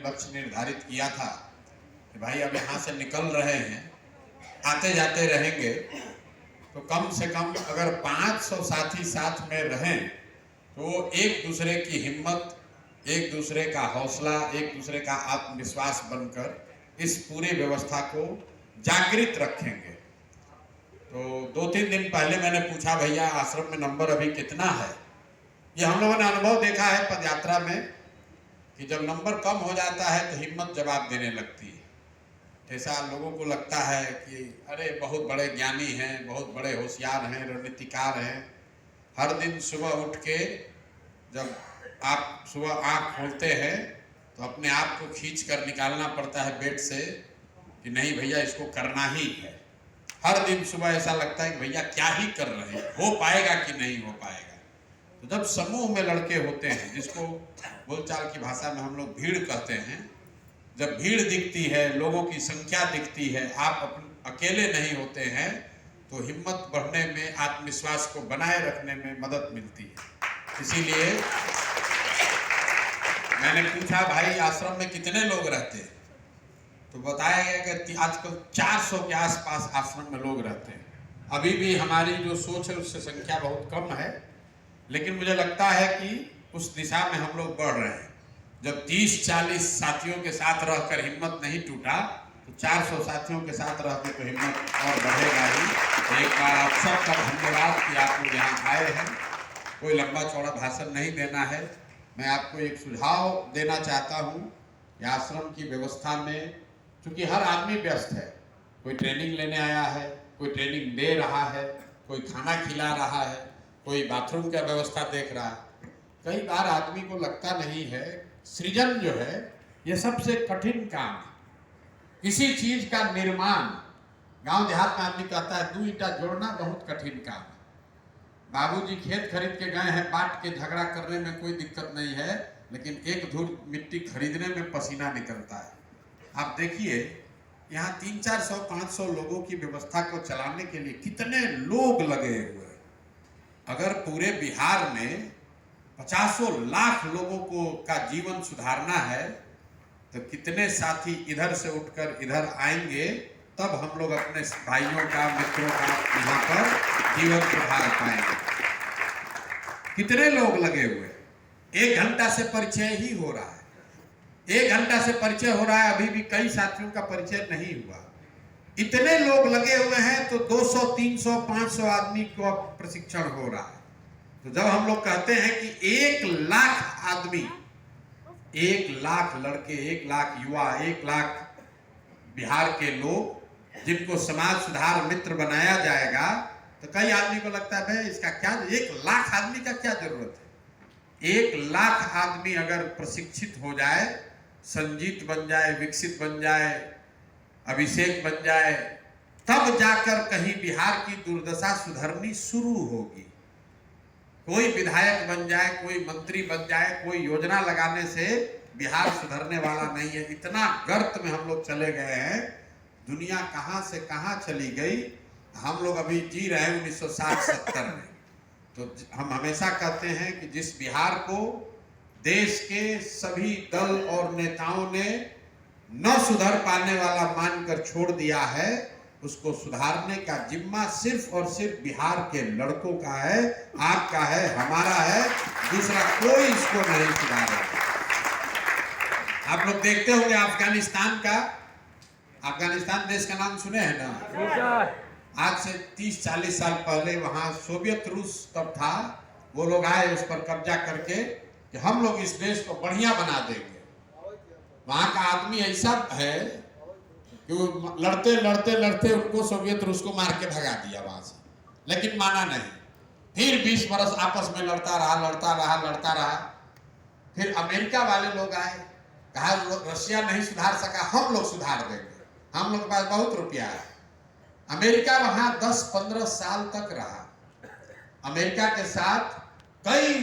लक्ष्य निर्धारित किया था कि भाई अब यहाँ से निकल रहे हैं, आते जाते रहेंगे, तो कम से कम अगर 500 साथी साथ में रहें तो एक दूसरे की हिम्मत, एक दूसरे का हौसला, एक दूसरे का आत्मविश्वास बनकर इस पूरी व्यवस्था को जागृत रखेंगे। तो 2-3 दिन पहले मैंने पूछा, भैया आश्रम में नंबर अभी कितना है? ये हम लोगों ने अनुभव देखा है पदयात्रा में कि जब नंबर कम हो जाता है तो हिम्मत जवाब देने लगती है। ऐसा लोगों को लगता है कि अरे बहुत बड़े ज्ञानी हैं, बहुत बड़े होशियार हैं, रणनीतिकार हैं। हर दिन सुबह उठ के जब आप सुबह आँख खोलते हैं तो अपने आप को खींच कर निकालना पड़ता है बेड से कि नहीं भैया इसको करना ही है। हर दिन सुबह ऐसा लगता है कि भैया क्या ही कर रहे हैं, हो पाएगा कि नहीं हो पाएगा। तो जब समूह में लड़के होते हैं, जिसको बोलचाल की भाषा में हम लोग भीड़ कहते हैं, जब भीड़ दिखती है, लोगों की संख्या दिखती है, आप अकेले नहीं होते हैं, तो हिम्मत बढ़ने में, आत्मविश्वास को बनाए रखने में मदद मिलती है। इसीलिए मैंने पूछा, भाई आश्रम में कितने लोग रहते हैं? तो बताया गया कि आजकल 400 के आसपास आश्रम में लोग रहते हैं। अभी भी हमारी जो सोच है उससे संख्या बहुत कम है, लेकिन मुझे लगता है कि उस दिशा में हम लोग बढ़ रहे हैं। जब 30-40 साथियों के साथ रहकर हिम्मत नहीं टूटा, तो 400 साथियों के साथ रहकर तो हिम्मत और बढ़ेगा ही। एक बार आप सबका धन्यवाद कि आप लोग यहाँ आए हैं। कोई लंबा चौड़ा भाषण नहीं देना है, मैं आपको एक सुझाव देना चाहता हूँ कि आश्रम की व्यवस्था में, चूँकि हर आदमी व्यस्त है, कोई ट्रेनिंग लेने आया है, कोई ट्रेनिंग दे रहा है, कोई खाना खिला रहा है, कोई बाथरूम का व्यवस्था देख रहा है। कई बार आदमी को लगता नहीं है, सृजन जो है ये सबसे कठिन काम है। किसी चीज का निर्माण, गांव देहात में आदमी कहता है 2 ईंटा जोड़ना बहुत कठिन काम है। बाबूजी खेत खरीद के गए हैं, बांट के झगड़ा करने में कोई दिक्कत नहीं है, लेकिन एक धूर मिट्टी खरीदने में पसीना निकलता है। आप देखिए यहाँ 300-400-500 लोगों की व्यवस्था को चलाने के लिए कितने लोग लगे हुए हैं। अगर पूरे बिहार में 50 लाख लोगों को का जीवन सुधारना है, तो कितने साथी इधर से उठकर इधर आएंगे, तब हम लोग अपने भाइयों का, मित्रों का यहाँ पर जीवन सुधार पाएंगे। कितने लोग लगे हुए, 1 घंटा से परिचय ही हो रहा है। 1 घंटा से परिचय हो रहा है, अभी भी कई साथियों का परिचय नहीं हुआ। इतने लोग लगे हुए हैं तो 200, 300, 500 आदमी को प्रशिक्षण हो रहा है। तो जब हम लोग कहते हैं कि 1 लाख आदमी, 1 लाख लड़के, 1 लाख युवा, 1 लाख बिहार के लोग जिनको समाज सुधार मित्र बनाया जाएगा, तो कई आदमी को लगता है भाई इसका क्या, 1 लाख आदमी का क्या जरूरत है? 1 लाख आदमी अगर प्रशिक्षित हो जाए, संजीत बन जाए, विकसित बन जाए, अभिषेक बन जाए, तब जाकर कहीं बिहार की दुर्दशा सुधरनी शुरू होगी। कोई विधायक बन जाए, कोई मंत्री बन जाए, कोई योजना लगाने से बिहार सुधरने वाला नहीं है। इतना गर्त में हम लोग चले गए हैं, दुनिया कहां से कहां चली गई। हम लोग अभी जी रहे हैं 1960-70 में। तो हम हमेशा कहते हैं कि जिस बिहार को देश के सभी दल और नेताओं ने न सुधर पाने वाला मानकर छोड़ दिया है, उसको सुधारने का जिम्मा सिर्फ और सिर्फ बिहार के लड़कों का है, आपका है, हमारा है। दूसरा कोई इसको नहीं सुधारेगा। आप लोग देखते होंगे अफगानिस्तान का, अफगानिस्तान देश का नाम सुने हैं ना? आज से 30-40 साल पहले वहां सोवियत रूस तब था, वो लोग आए उस पर कब्जा करके कि हम लोग इस देश को बढ़िया बना देंगे। वहां का आदमी ऐसा है कि वो लड़ते लड़ते लड़ते उनको सोवियत रूस को मार के भगा दिया वहां से, लेकिन माना नहीं। फिर 20 बरस आपस में लड़ता रहा। फिर अमेरिका वाले लोग आए, कहा रशिया नहीं सुधार सका, हम लोग सुधार देंगे, हम लोग के पास बहुत रुपया है। अमेरिका वहां 10-15 साल तक रहा। अमेरिका के साथ कई